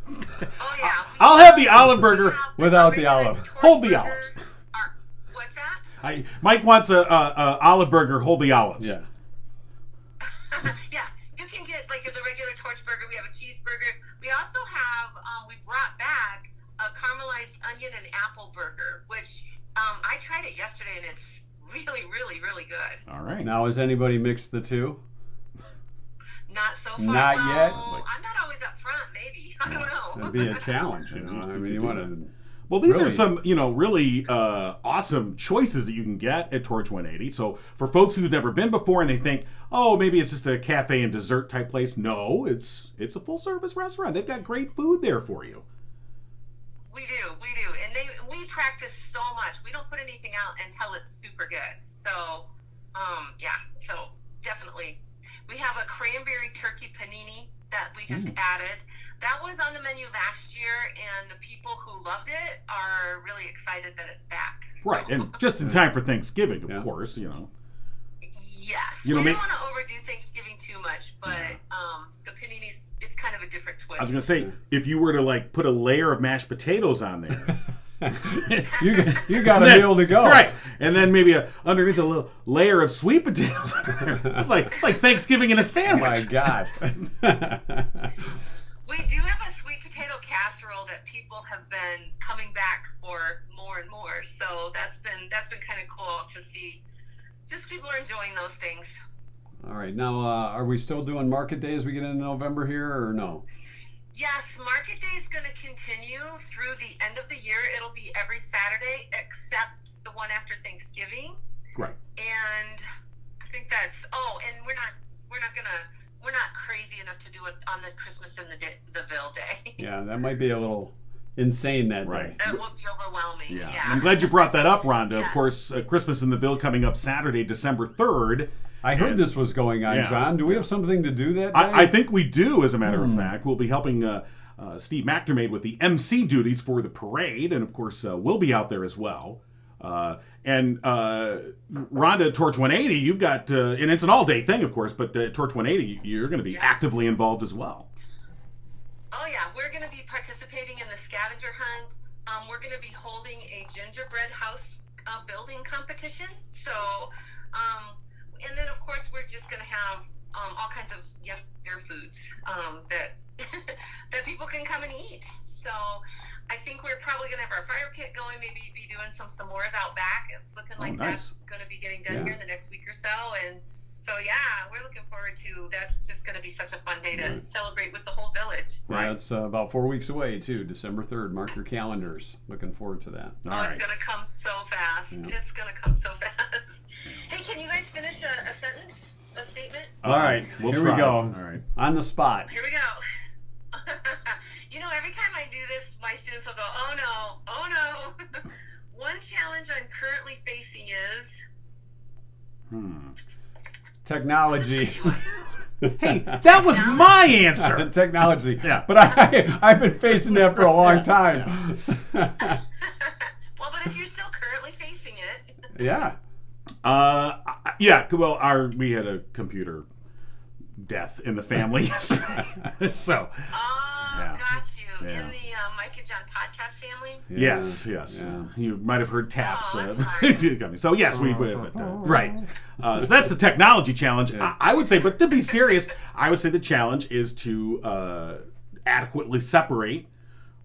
E: Oh yeah.
C: I'll have the olive burger
B: without the olive.
C: Hold the olives.
E: What's that?
C: Mike wants a olive burger. Hold the olives.
B: Yeah.
E: Yeah, you can get like the regular torch burger. We have a cheeseburger. We also have we brought back a caramelized onion and apple burger, which I tried it yesterday and it's really, really, really good.
C: All right.
B: Now, has anybody mixed the two?
E: Not so far.
B: Not
E: well,
B: yet?
E: I'm not always up front. Maybe I don't know.
B: That'd be a challenge, you know. I mean, you want to.
C: Well, these
B: Really?
C: are some, really awesome choices that you can get at Torch 180. So for folks who've never been before and they think, oh, maybe it's just a cafe and dessert type place. No, it's a full service restaurant. They've got great food there for you.
E: We do, and we practice so much. We don't put anything out until it's super good. So, so definitely. We have a cranberry turkey panini that we just added. That was on the menu last year, and the people who loved it are really excited that it's back. So.
C: Right, and just in time for Thanksgiving, of course,
E: Yes.
C: You know,
E: we don't want to overdo Thanksgiving too much, but the paninis, it's kind of a different twist.
C: I was going to say, if you were to, put a layer of mashed potatoes on there.
B: you got a meal to go.
C: Right. And then maybe underneath a little layer of sweet potatoes under there. It's like Thanksgiving in a sandwich.
B: My God.
E: We do have a sweet potato casserole that people have been coming back for more and more. So that's been kind of cool to see. Just people are enjoying those things.
B: All right. Now, are we still doing market day as we get into November here, or no?
E: Yes, Market Day is going to continue through the end of the year. It'll be every Saturday except the one after Thanksgiving.
C: Right.
E: And I think that's and we're not crazy enough to do it on the Christmas in the Ville Day.
B: Yeah, that might be a little insane that
C: Right.
B: day.
E: That will be overwhelming. Yeah.
C: I'm glad you brought that up, Rhonda. Of course, Christmas in the Ville coming up Saturday, December 3rd.
B: I heard this was going on, John. Do we have something to do that day?
C: I think we do, as a matter of fact. We'll be helping Steve McNamee with the MC duties for the parade, and of course, we'll be out there as well. And Rhonda, Torch 180, you've got, and it's an all-day thing, of course, but Torch 180, you're going to be actively involved as well.
E: Oh, yeah. We're going to be participating in the scavenger hunt. We're going to be holding a gingerbread house building competition. So, and then, of course, we're just going to have all kinds of yummier foods that that people can come and eat. So I think we're probably going to have our fire pit going, maybe be doing some s'mores out back. It's looking like that's going to be getting done here in the next week or so. And so, we're looking forward to that's just going to be such a fun day to celebrate with the whole village.
B: Yeah, it's about 4 weeks away, too. December 3rd. Mark your calendars. Looking forward to that.
E: It's going to come so fast. Yeah. It's going to come so fast. Hey, can you guys finish a sentence, a statement?
B: All right.
C: We'll
B: here
C: try.
B: we go.
C: All right.
B: On the spot.
E: Here we go. Every time I do this, my students will go, oh no. One challenge I'm currently facing is...
B: Technology.
C: Hey, that was my answer.
B: Technology.
C: Yeah.
B: But I've been facing that for a long time.
E: Well, but if you're still currently facing it...
B: Yeah.
C: Well, we had a computer death in the family yesterday. So...
E: got you. In the Mike and John podcast family?
C: Yeah. Yes.
B: Yeah.
C: You might have heard taps.
E: I'm sorry.
C: So, yes, right. So that's the technology challenge.
B: Yeah.
C: I would say, but to be serious, I would say the challenge is to adequately separate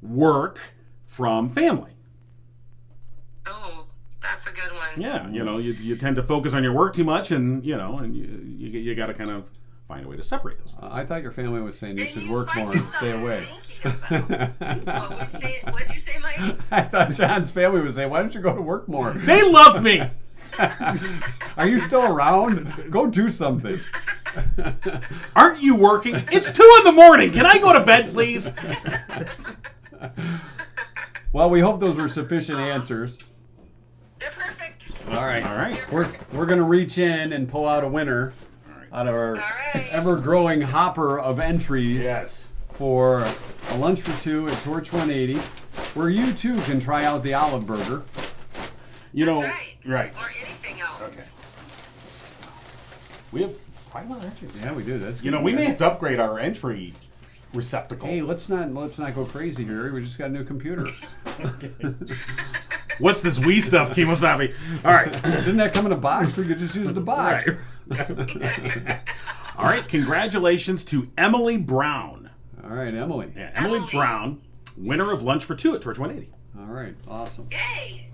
C: work from family.
E: Oh, that's a good one.
C: Yeah, you tend to focus on your work too much, and you got to kind of find a way to separate those things.
B: I thought your family was saying you
E: And
B: should
E: you
B: work
E: find
B: more and
E: yourself
B: stay away.
E: thinking about what'd you say, Mike?
B: I thought John's family was saying, why don't you go to work more?
C: They love me.
B: Are you still around? Go do something.
C: Aren't you working? It's 2 a.m. Can I go to bed, please?
B: Well, we hope those were sufficient answers.
E: They're perfect.
B: All right.
E: They're
B: We're going to reach in and pull out a winner out of our ever-growing hopper of entries for a lunch for two at Torch 180, where you too can try out the olive burger.
E: That's right. Or anything else.
C: Okay. We have quite a lot of entries.
B: Yeah, we do. That's
C: we may have to upgrade our entry receptacle.
B: Hey, let's not go crazy here. We just got a new computer.
C: What's this Wii stuff, Kimosabe? All right.
B: Didn't that come in a box? We could just use the box.
C: Right. All right. Congratulations to Emily Brown.
B: All right, Emily.
C: Yeah, Emily Brown, winner of Lunch for Two at Torch 180.
B: All right, awesome.
E: Yay!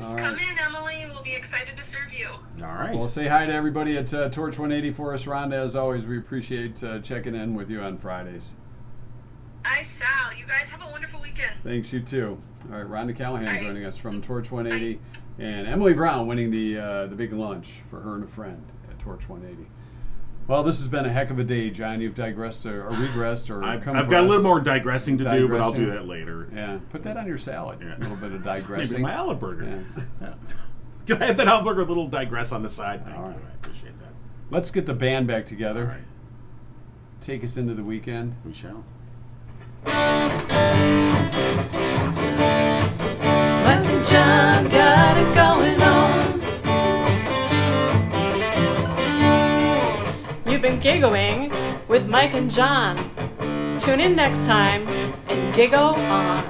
B: All
E: Come
B: right.
E: in, Emily. We'll be excited to serve you.
C: All right.
B: Well, say hi to everybody at Torch 180 for us, Rhonda. As always, we appreciate checking in with you on Fridays.
E: I shall. You guys have a wonderful weekend.
B: Thanks, you too. All right, Rhonda Callahan
E: All right.
B: joining us from Torch 180, and Emily Brown winning the big lunch for her and a friend at Torch 180. Well, this has been a heck of a day, John. You've digressed or regressed or
C: I've got a little more digressing to do, but I'll do that later.
B: Yeah, put that on your salad.
C: Yeah.
B: A little bit of
C: Maybe
B: digressing.
C: my olive burger.
B: Yeah.
C: Can I have that olive burger, a little digress on the side? Thank
B: All
C: you.
B: right.
C: I appreciate that.
B: Let's get the band back together.
C: All right.
B: Take us into the weekend.
C: We shall.
A: Mike and John got it going on.
H: You've been giggling with Mike and John. Tune in next time and giggle on.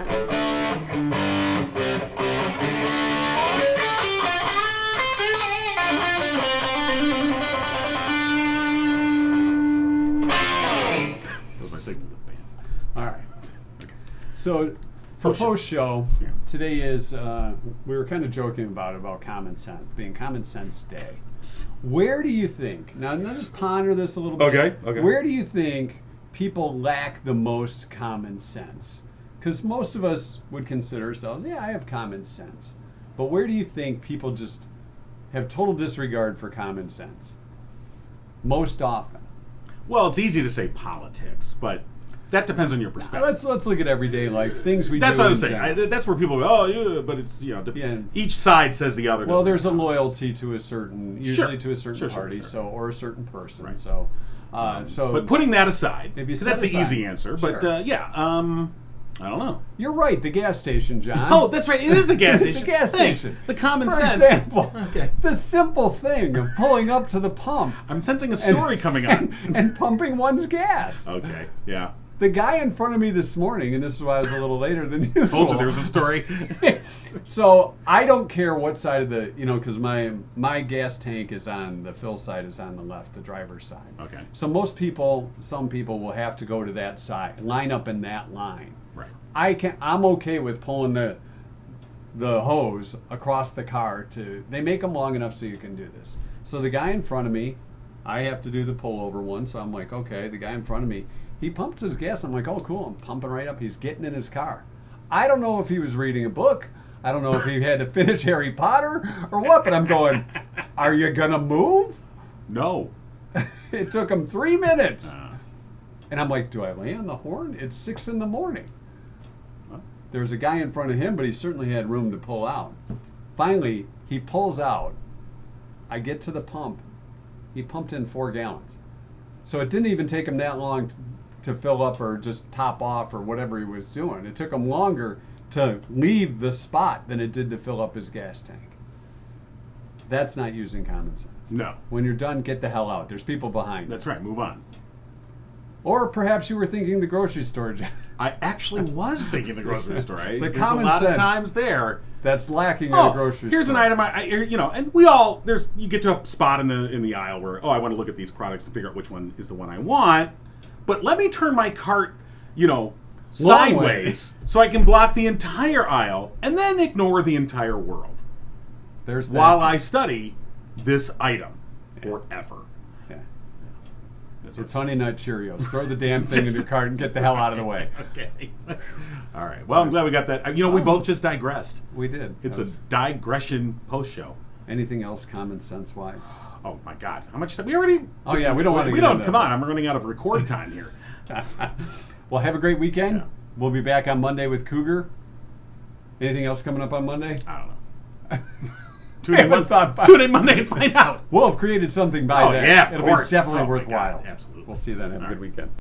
C: That was my signal to the band.
B: All right. So for post show,
C: Yeah.
B: today is we were kind of joking about common sense being Common Sense Day. Where do you think? Now just ponder this a little bit.
C: Okay.
B: Where do you think people lack the most common sense? Because most of us would consider ourselves, yeah, I have common sense. But where do you think people just have total disregard for common sense? Most often.
C: Well, it's easy to say politics, but that depends on your perspective.
B: Let's look at everyday life, things we
C: That's
B: do.
C: what I'm
B: in
C: saying.
B: general.
C: That's where people go, oh, yeah, but it's,
B: Yeah.
C: each side says the other.
B: Well,
C: doesn't
B: there's a
C: make common sense.
B: loyalty to a certain, usually
C: Sure.
B: to a certain
C: Sure,
B: party,
C: sure.
B: so or a certain person.
C: Right.
B: So,
C: But putting that aside,
B: If you
C: because
B: set
C: that's the
B: aside-
C: easy answer, but
B: Sure.
C: I don't know.
B: you're right. The gas station, John.
C: Oh, that's right. It is the gas
B: The
C: station.
B: gas
C: Thanks.
B: station.
C: The common
B: For
C: sense.
B: example,
C: Okay.
B: the simple thing of pulling up to the pump
C: I'm sensing a story coming up.
B: and pumping one's gas.
C: Okay. Yeah.
B: The guy in front of me this morning, and this is why I was a little later than usual.
C: Told you there was a story.
B: So I don't care what side of the, because my gas tank is on the fill side is on the left, the driver's side.
C: Okay.
B: So some people will have to go to that side, line up in that line.
C: Right.
B: I'm okay with pulling the hose across the car they make them long enough so you can do this. So the guy in front of me, I have to do the pullover one, so I'm like, okay, the guy in front of me, he pumped his gas. I'm like, oh, cool, I'm pumping right up. He's getting in his car. I don't know if he was reading a book. I don't know if he had to finish Harry Potter or what, but I'm going, are you going to move?
C: No.
B: It took him 3 minutes. And I'm like, do I lay on the horn? It's 6 a.m. There's a guy in front of him, but he certainly had room to pull out. Finally, he pulls out. I get to the pump. He pumped in 4 gallons. So it didn't even take him that long to fill up or just top off or whatever he was doing. It took him longer to leave the spot than it did to fill up his gas tank. That's not using common sense.
C: No.
B: When you're done, get the hell out. There's people behind.
C: That's right. Move on.
B: Or perhaps you were thinking the grocery store, John.
C: I actually was thinking the grocery store. There's
B: common
C: a lot
B: sense.
C: of times there.
B: That's lacking at a grocery
C: here's
B: store.
C: an item and you get to a spot in the aisle where I want to look at these products and figure out which one is the one I want, but let me turn my cart, sideways so I can block the entire aisle and then ignore the entire world
B: There's that.
C: while I study this item forever.
B: Yeah.
C: That's
B: It's Honey Nut Cheerios. Throw the damn thing in your cart and get the hell out of the way.
C: Okay. All right. Well, I'm glad we got that. We both just digressed.
B: We did.
C: It's
B: That
C: a
B: was-
C: digression post show.
B: Anything else common sense wise?
C: Oh my God! How much time? We already.
B: Oh, yeah, we don't want to
C: We
B: get
C: don't.
B: into
C: Come
B: that.
C: on! I'm running out of record time here.
B: Well, have a great weekend.
C: Yeah.
B: We'll be back on Monday with Cougar. Anything else coming up on Monday?
C: I don't know.
B: Tune
C: Tune in Monday and find out.
B: We'll have created something by
C: Oh,
B: then.
C: yeah, of
B: It'll
C: course.
B: be definitely
C: Oh, my
B: worthwhile.
C: God, absolutely.
B: We'll see you then. Have a
C: All
B: good
C: right.
B: weekend.